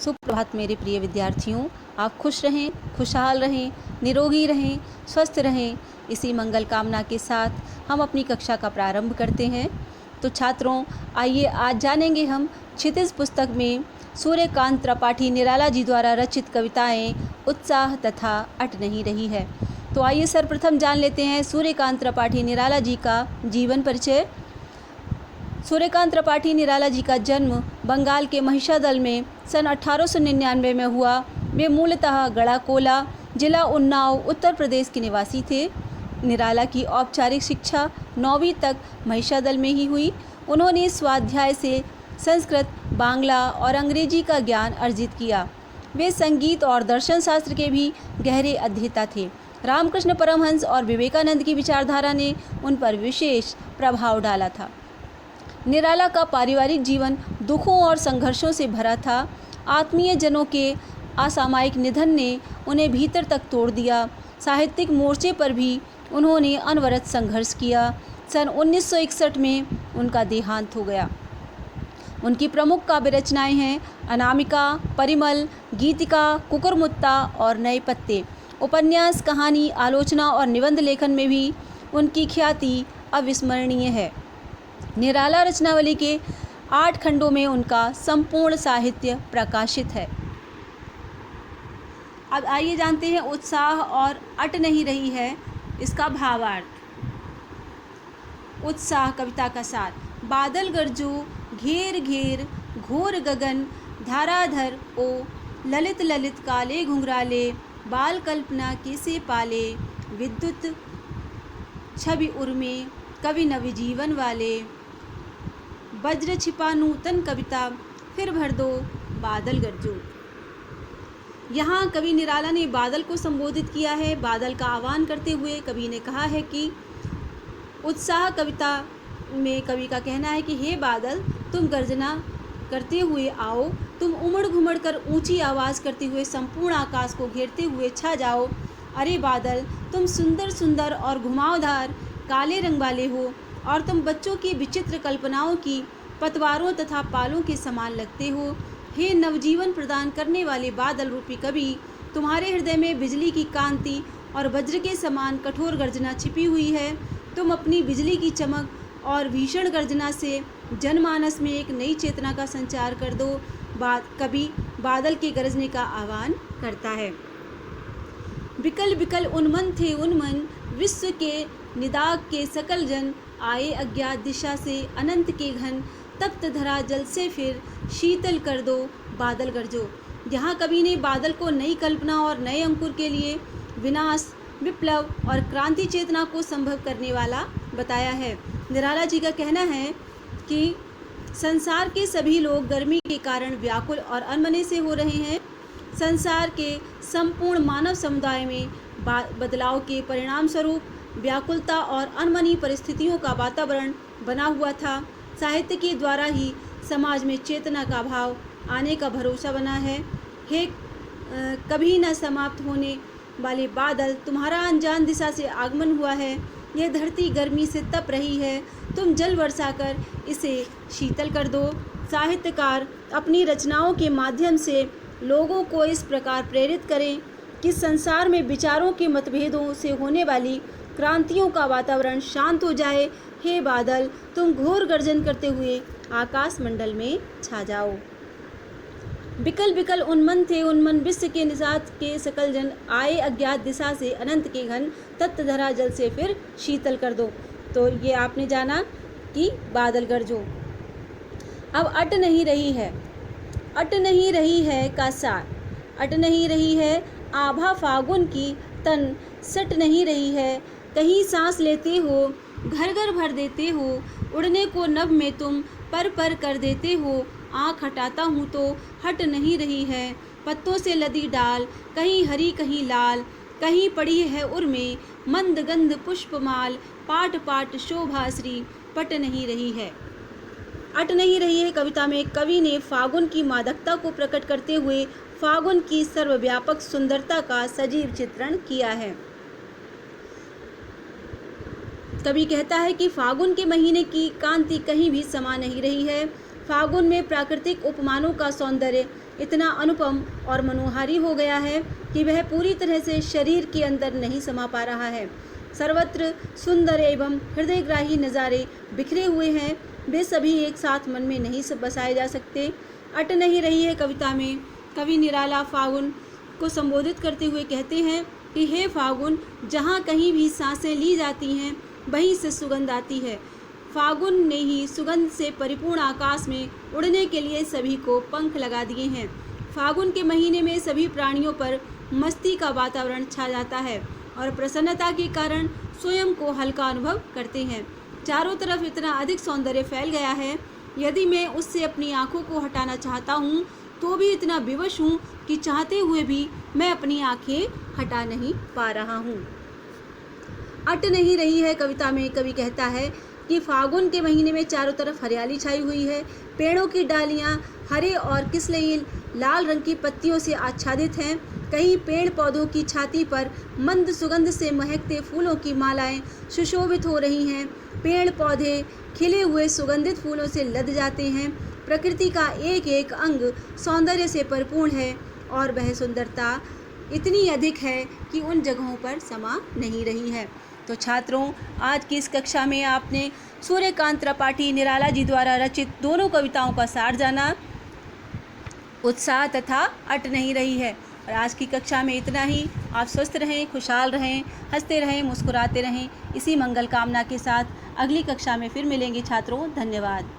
सुप्रभात मेरे प्रिय विद्यार्थियों। आप खुश रहें, खुशहाल रहें, निरोगी रहें, स्वस्थ रहें, इसी मंगल कामना के साथ हम अपनी कक्षा का प्रारंभ करते हैं। तो छात्रों, आइए आज जानेंगे हम क्षितिज पुस्तक में सूर्यकांत त्रिपाठी निराला जी द्वारा रचित कविताएं उत्साह तथा अट नहीं रही है। तो आइए सर्वप्रथम जान लेते हैं सूर्यकांत त्रिपाठी निराला जी का जीवन परिचय। सूर्यकांत त्रिपाठी निराला जी का जन्म बंगाल के महिषादल में सन 1899 में हुआ। वे मूलतः गढ़ाकोला, जिला उन्नाव, उत्तर प्रदेश के निवासी थे। निराला की औपचारिक शिक्षा 9वीं तक महिषादल में ही हुई। उन्होंने स्वाध्याय से संस्कृत, बांग्ला और अंग्रेजी का ज्ञान अर्जित किया। वे संगीत और दर्शन शास्त्र के भी गहरे अध्येता थे। रामकृष्ण परमहंस और विवेकानंद की विचारधारा ने उन पर विशेष प्रभाव डाला था। निराला का पारिवारिक जीवन दुखों और संघर्षों से भरा था। आत्मीय जनों के असामयिक निधन ने उन्हें भीतर तक तोड़ दिया। साहित्यिक मोर्चे पर भी उन्होंने अनवरत संघर्ष किया। सन 1961 में उनका देहांत हो गया। उनकी प्रमुख काव्य रचनाएं हैं अनामिका, परिमल, गीतिका, कुकुरमुत्ता और नए पत्ते। उपन्यास, कहानी, आलोचना और निबंध लेखन में भी उनकी ख्याति अविस्मरणीय है। निराला रचनावली के 8 खंडों में उनका संपूर्ण साहित्य प्रकाशित है। अब आइए जानते हैं उत्साह और अट नहीं रही है इसका भावार्थ। उत्साह कविता का सार। बादल गरजो, घेर घेर, घोर गगन, धाराधर ओ, ललित ललित काले घुंघराले, बाल कल्पना कैसे पाले, विद्युत छवि उर्मे, कवि नव जीवन वाले, वज्र छिपा नूतन कविता, फिर भर दो बादल गरजो। यहाँ कवि निराला ने बादल को संबोधित किया है। बादल का आह्वान करते हुए कवि ने कहा है कि उत्साह कविता में कवि का कहना है कि हे बादल, तुम गर्जना करते हुए आओ, तुम उमड़ घुमड़ कर ऊंची आवाज़ करते हुए संपूर्ण आकाश को घेरते हुए छा जाओ। अरे बादल, तुम सुंदर सुंदर और घुमावदार काले रंग वाले हो और तुम बच्चों की विचित्र कल्पनाओं की पतवारों तथा पालों के समान लगते हो। हे नवजीवन प्रदान करने वाले बादल रूपी कवि, तुम्हारे हृदय में बिजली की कांति और वज्र के समान कठोर गर्जना छिपी हुई है। तुम अपनी बिजली की चमक और भीषण गर्जना से जनमानस में एक नई चेतना का संचार कर दो। कवि बादल के गरजने का आह्वान करता है। बिकल बिकल उन्मन थे उन्मन, विश्व के निदाग के सकल जन, आए अज्ञात दिशा से अनंत के घन, तप्त धरा जल से फिर शीतल कर दो बादल गरजो। यहाँ कवि ने बादल को नई कल्पना और नए अंकुर के लिए विनाश, विप्लव और क्रांति चेतना को संभव करने वाला बताया है। निराला जी का कहना है कि संसार के सभी लोग गर्मी के कारण व्याकुल और अनमने से हो रहे हैं। संसार के संपूर्ण मानव समुदाय में बदलाव के परिणाम स्वरूप व्याकुलता और अनमनी परिस्थितियों का वातावरण बना हुआ था। साहित्य के द्वारा ही समाज में चेतना का भाव आने का भरोसा बना है। हे कभी न समाप्त होने वाले बादल, तुम्हारा अनजान दिशा से आगमन हुआ है। यह धरती गर्मी से तप रही है, तुम जल बरसा कर इसे शीतल कर दो। साहित्यकार अपनी रचनाओं के माध्यम से लोगों को इस प्रकार प्रेरित करें कि संसार में विचारों के मतभेदों से होने वाली क्रांतियों का वातावरण शांत हो जाए। हे बादल, तुम घोर गर्जन करते हुए आकाश मंडल में छा जाओ। बिकल बिकल उन्मन थे उन्मन, विश्व के निजात के सकल जन, आए अज्ञात दिशा से अनंत के घन, तप्त धरा जल से फिर शीतल कर दो। तो ये आपने जाना कि बादल गरजो। अब अट नहीं रही है। अट नहीं रही है का सार। अट नहीं रही है आभा फागुन की, तन सट नहीं रही है। कहीं सांस लेते हो, घर घर भर देते हो, उड़ने को नभ में तुम पर कर देते हो। आँख हटाता हूँ तो हट नहीं रही है। पत्तों से लदी डाल, कहीं हरी कहीं लाल, कहीं पड़ी है उर्मे, मंद गंध पुष्पमाल, पाट पाट शोभाश्री, पट नहीं रही है। अट नहीं रही है कविता में कवि ने फागुन की मादकता को प्रकट करते हुए फागुन की सर्वव्यापक सुंदरता का सजीव चित्रण किया है। कवि कहता है कि फागुन के महीने की कांति कहीं भी समा नहीं रही है। फागुन में प्राकृतिक उपमानों का सौंदर्य इतना अनुपम और मनोहारी हो गया है कि वह पूरी तरह से शरीर के अंदर नहीं समा पा रहा है। सर्वत्र सुंदर एवं हृदयग्राही नज़ारे बिखरे हुए हैं, वे सभी एक साथ मन में नहीं बसाए जा सकते। अट नहीं रही है कविता में कवि निराला फागुन को संबोधित करते हुए कहते हैं कि हे फागुन, जहाँ कहीं भी सांसें ली जाती हैं वहीं से सुगंध आती है। फागुन ने ही सुगंध से परिपूर्ण आकाश में उड़ने के लिए सभी को पंख लगा दिए हैं। फागुन के महीने में सभी प्राणियों पर मस्ती का वातावरण छा जाता है और प्रसन्नता के कारण स्वयं को हल्का अनुभव करते हैं। चारों तरफ इतना अधिक सौंदर्य फैल गया है, यदि मैं उससे अपनी आँखों को हटाना चाहता हूँ तो भी इतना विवश हूँ कि चाहते हुए भी मैं अपनी आँखें हटा नहीं पा रहा हूँ। अट नहीं रही है कविता में कवि कहता है कि फागुन के महीने में चारों तरफ हरियाली छाई हुई है। पेड़ों की डालियाँ हरे और किसलई लाल रंग की पत्तियों से आच्छादित हैं। कहीं पेड़ पौधों की छाती पर मंद सुगंध से महकते फूलों की मालाएं सुशोभित हो रही हैं। पेड़ पौधे खिले हुए सुगंधित फूलों से लद जाते हैं। प्रकृति का एक एक अंग सौंदर्य से परिपूर्ण है और वह सुंदरता इतनी अधिक है कि उन जगहों पर समा नहीं रही है। तो छात्रों, आज की इस कक्षा में आपने सूर्यकांत त्रिपाठी निराला जी द्वारा रचित दोनों कविताओं का सार जाना, उत्साह तथा अट नहीं रही है। और आज की कक्षा में इतना ही। आप स्वस्थ रहें, खुशहाल रहें, हंसते रहें, मुस्कुराते रहें। इसी मंगल कामना के साथ अगली कक्षा में फिर मिलेंगे छात्रों। धन्यवाद।